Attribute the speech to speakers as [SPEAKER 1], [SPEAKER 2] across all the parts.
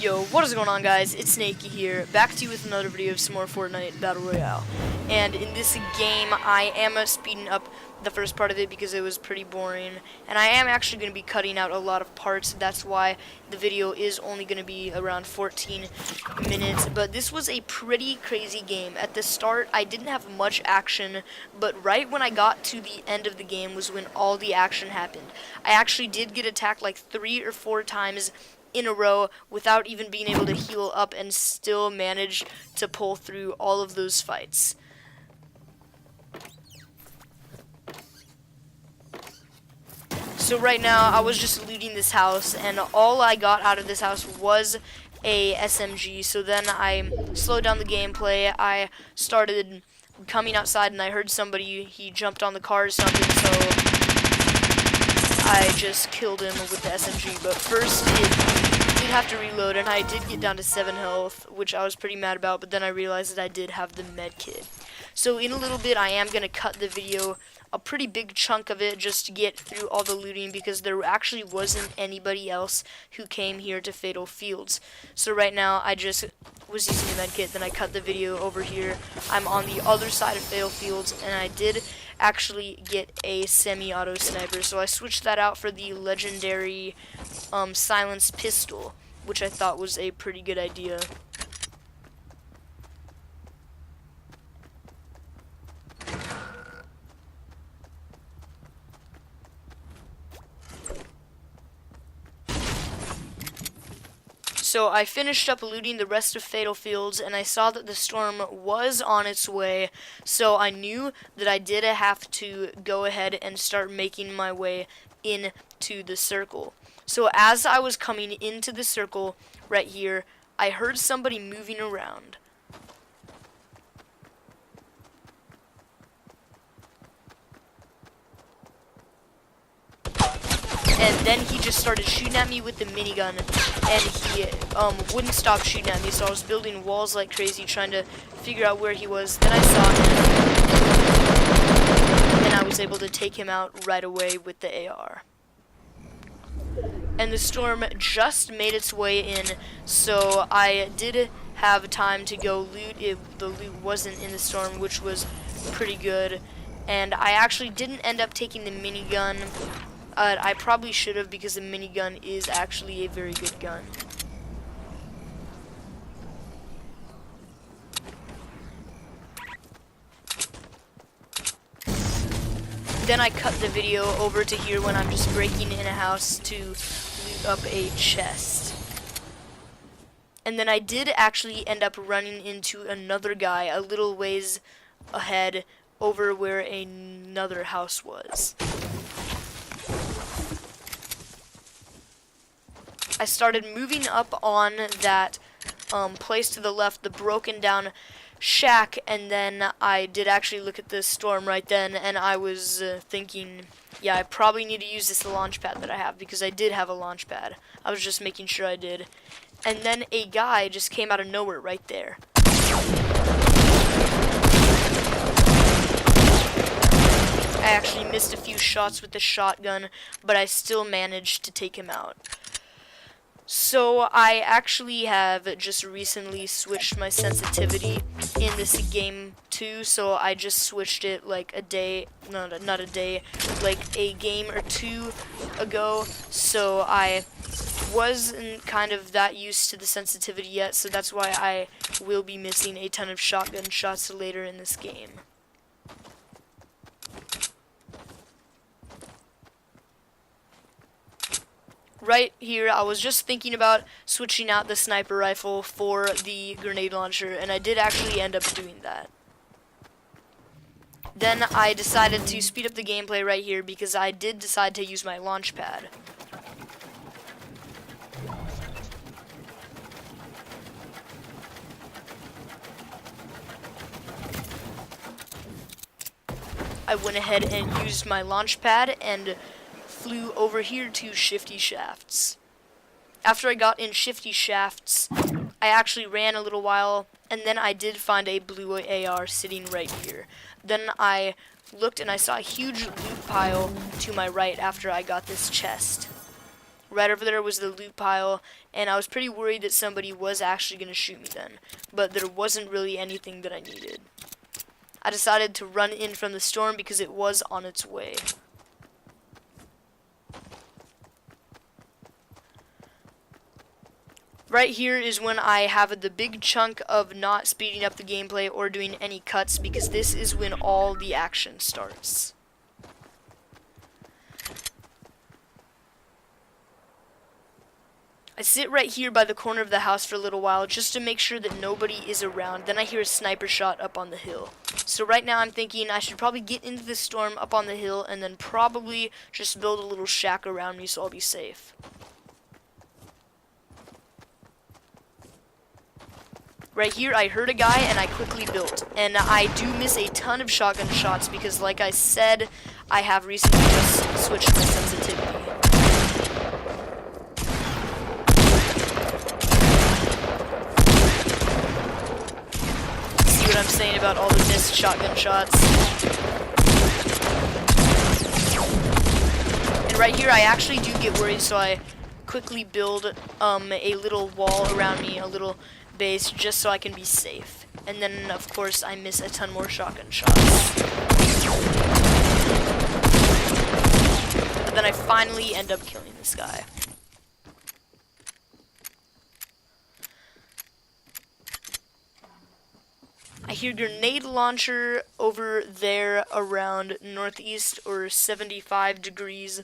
[SPEAKER 1] Yo, what is going on, guys? It's Snakey here, back to you with another video of some more Fortnite Battle Royale. And in this game, I am speeding up the first part of it because it was pretty boring. And I am actually going to be cutting out a lot of parts. That's why the video is only going to be around 14 minutes. But this was a pretty crazy game. At the start, I didn't have much action, but right when I got to the end of the game was when all the action happened. I actually did get attacked like 3 or 4 times in a row without even being able to heal up, and still managed to pull through all of those fights. So right now I was just looting this house, and all I got out of this house was a SMG. So then I slowed down the gameplay. I started coming outside and I heard somebody, he jumped on the car or something, so I just killed him with the SMG. But first it did have to reload, and I did get down to 7 health, which I was pretty mad about, but then I realized that I did have the med kit. So in a little bit I am going to cut the video, a pretty big chunk of it, just to get through all the looting, because there actually wasn't anybody else who came here to Fatal Fields. So right now I just was using the med kit, then I cut the video over here. I'm on the other side of Fatal Fields, and I did actually get a semi-auto sniper, so I switched that out for the legendary silenced pistol, which I thought was a pretty good idea. So I finished up looting the rest of Fatal Fields, and I saw that the storm was on its way, so I knew that I did have to go ahead and start making my way into the circle. So as I was coming into the circle right here, I heard somebody moving around. And then he just started shooting at me with the minigun, and he wouldn't stop shooting at me, so I was building walls like crazy trying to figure out where he was. Then I saw him, and I was able to take him out right away with the AR. And the storm just made its way in, so I did have time to go loot if the loot wasn't in the storm, which was pretty good. And I actually didn't end up taking the minigun. I probably should have, because the minigun is actually a very good gun. Then I cut the video over to here when I'm just breaking in a house to loot up a chest. And then I did actually end up running into another guy a little ways ahead, over where another house was. I started moving up on that place to the left, the broken down shack, and then I did actually look at the storm right then, and I was thinking, yeah, I probably need to use this launch pad that I have, because I did have a launch pad. I was just making sure I did. And then a guy just came out of nowhere right there. I actually missed a few shots with the shotgun, but I still managed to take him out. So I actually have just recently switched my sensitivity in this game too, so I just switched it like a day, not a day, like a game or two ago. So I wasn't kind of that used to the sensitivity yet, so that's why I will be missing a ton of shotgun shots later in this game. Right here, I was just thinking about switching out the sniper rifle for the grenade launcher, and I did actually end up doing that. Then I decided to speed up the gameplay right here, because I did decide to use my launch pad. I went ahead and used my launch pad and flew over here to Shifty Shafts. After I got in Shifty Shafts, I actually ran a little while, and then I did find a blue AR sitting right here. Then I looked and I saw a huge loot pile to my right after I got this chest. Right over there was the loot pile, and I was pretty worried that somebody was actually going to shoot me then, but there wasn't really anything that I needed. I decided to run in from the storm because it was on its way. Right here is when I have the big chunk of not speeding up the gameplay or doing any cuts, because this is when all the action starts. I sit right here by the corner of the house for a little while just to make sure that nobody is around. Then I hear a sniper shot up on the hill. So right now I'm thinking I should probably get into the storm up on the hill and then probably just build a little shack around me so I'll be safe. Right here, I heard a guy, and I quickly built. And I do miss a ton of shotgun shots because, like I said, I have recently just switched my sensitivity. See what I'm saying about all the missed shotgun shots? And right here, I actually do get worried, so I quickly build a little wall around me, a little base, just so I can be safe. And then of course I miss a ton more shotgun shots. But then I finally end up killing this guy. I hear grenade launcher over there around northeast or 75 degrees,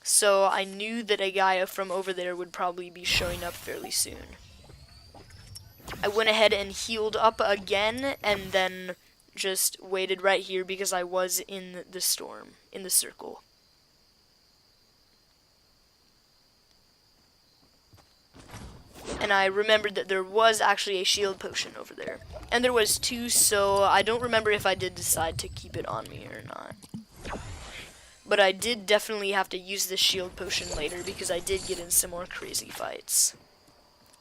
[SPEAKER 1] so I knew that a guy from over there would probably be showing up fairly soon. I went ahead and healed up again and then just waited right here because I was in the storm, in the circle. And I remembered that there was actually a shield potion over there. And there was two, so I don't remember if I did decide to keep it on me or not. But I did definitely have to use the shield potion later because I did get in some more crazy fights.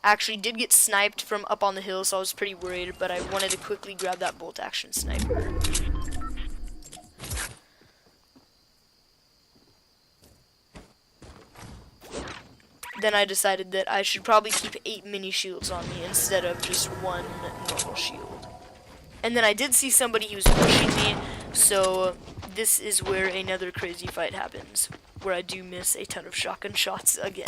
[SPEAKER 1] Actually did get sniped from up on the hill, so I was pretty worried, but I wanted to quickly grab that bolt action sniper. Then I decided that I should probably keep 8 mini shields on me instead of just one normal shield. And then I did see somebody who was pushing me, so this is where another crazy fight happens, where I do miss a ton of shotgun shots again.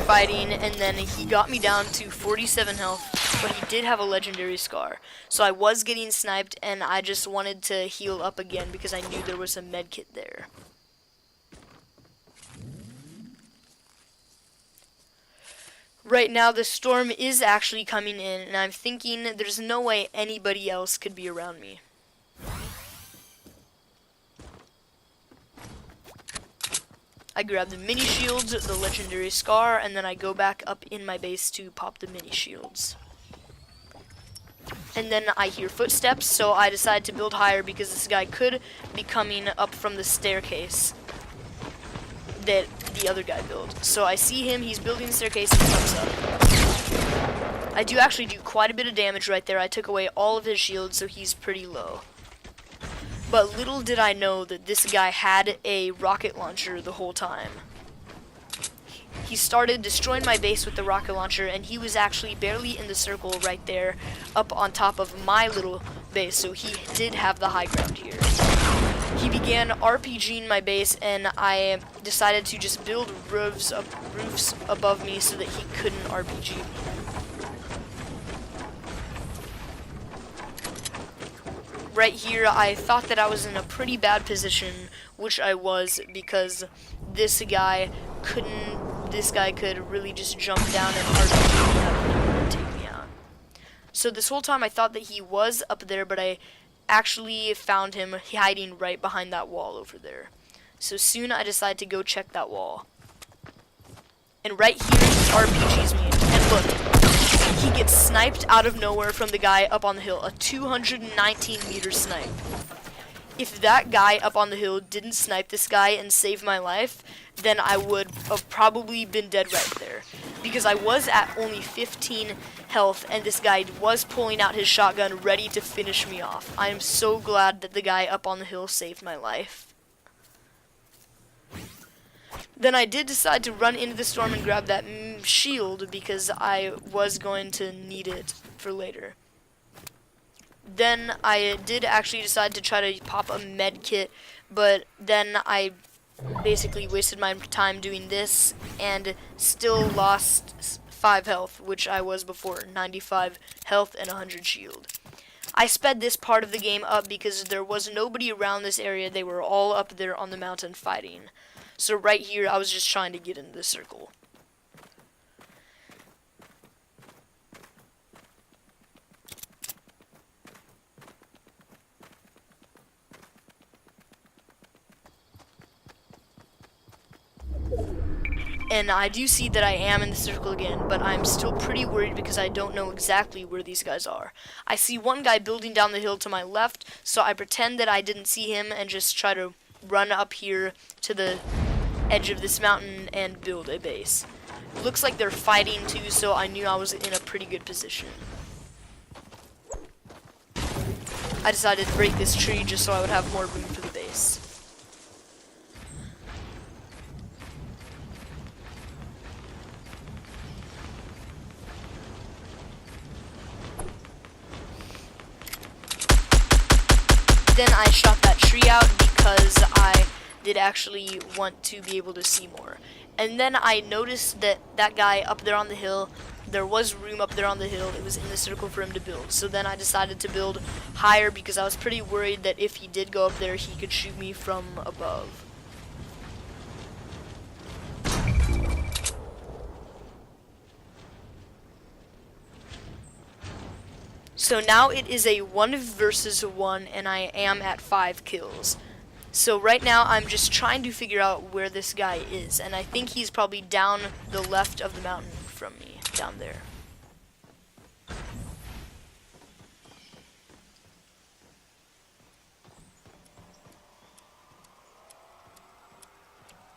[SPEAKER 1] Fighting, and then he got me down to 47 health, but he did have a legendary scar. So I was getting sniped, and I just wanted to heal up again because I knew there was a med kit there. Right now, the storm is actually coming in, and I'm thinking there's no way anybody else could be around me. I grab the mini shields, the legendary scar, and then I go back up in my base to pop the mini shields. And then I hear footsteps, so I decide to build higher because this guy could be coming up from the staircase that the other guy built. So I see him, he's building the staircase, and he comes up. I do actually do quite a bit of damage right there. I took away all of his shields, so he's pretty low. But little did I know that this guy had a rocket launcher the whole time. He started destroying my base with the rocket launcher, and he was actually barely in the circle right there up on top of my little base, so he did have the high ground here. He began RPGing my base, and I decided to just build roofs above me so that he couldn't RPG me. Right here, I thought that I was in a pretty bad position, which I was, because this guy could really just jump down and RPG me out and take me out. So this whole time I thought that he was up there, but I actually found him hiding right behind that wall over there. So soon I decided to go check that wall. And right here, he RPGs me, and look. He gets sniped out of nowhere from the guy up on the hill, a 219 meter snipe. If that guy up on the hill didn't snipe this guy and save my life, then I would have probably been dead right there. Because I was at only 15 health, and this guy was pulling out his shotgun ready to finish me off. I am so glad that the guy up on the hill saved my life. Then I did decide to run into the storm and grab that shield because I was going to need it for later. Then I did actually decide to try to pop a med kit, but then I basically wasted my time doing this and still lost 5 health, which I was before, 95 health and 100 shield. I sped this part of the game up because there was nobody around this area. They were all up there on the mountain fighting. So right here, I was just trying to get into the circle. And I do see that I am in the circle again, but I'm still pretty worried because I don't know exactly where these guys are. I see one guy building down the hill to my left, so I pretend that I didn't see him and just try to run up here to the edge of this mountain and build a base. It looks like they're fighting too, so I knew I was in a pretty good position. I decided to break this tree just so I would have more room for the base. Then I shot that tree out because I did actually want to be able to see more. And then I noticed that that guy up there on the hill, there was room up there on the hill. It was in the circle for him to build. So then I decided to build higher because I was pretty worried that if he did go up there, he could shoot me from above. So now it is a 1 versus 1, and I am at 5 kills. So right now I'm just trying to figure out where this guy is, and I think he's probably down the left of the mountain from me, down there.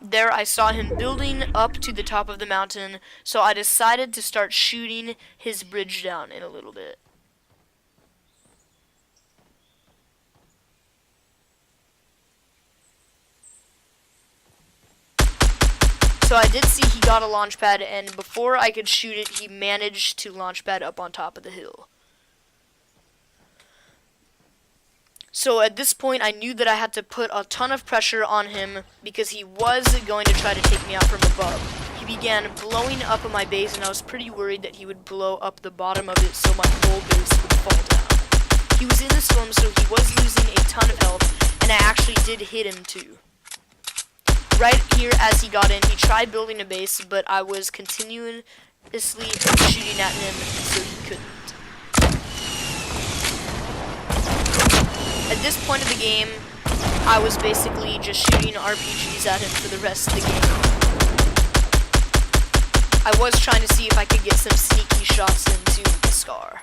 [SPEAKER 1] There I saw him building up to the top of the mountain, so I decided to start shooting his bridge down in a little bit. So I did see he got a launch pad, and before I could shoot it, he managed to launch pad up on top of the hill. So at this point, I knew that I had to put a ton of pressure on him because he was going to try to take me out from above. He began blowing up my base, and I was pretty worried that he would blow up the bottom of it so my whole base would fall down. He was in the storm, so he was losing a ton of health, and I actually did hit him too. Right here as he got in, he tried building a base, but I was continuously shooting at him, so he couldn't. At this point of the game, I was basically just shooting RPGs at him for the rest of the game. I was trying to see if I could get some sneaky shots into the Scar.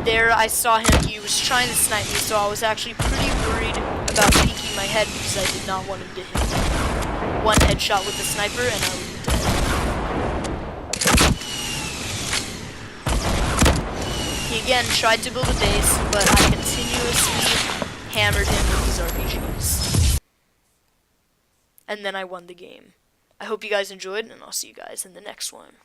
[SPEAKER 1] There I saw him, he was trying to snipe me, so I was actually pretty worried about peeking my head because I did not want him to hit me. One headshot with the sniper and I was dead. He again tried to build a base, but I continuously hammered him with his RPGs. And then I won the game. I hope you guys enjoyed, and I'll see you guys in the next one.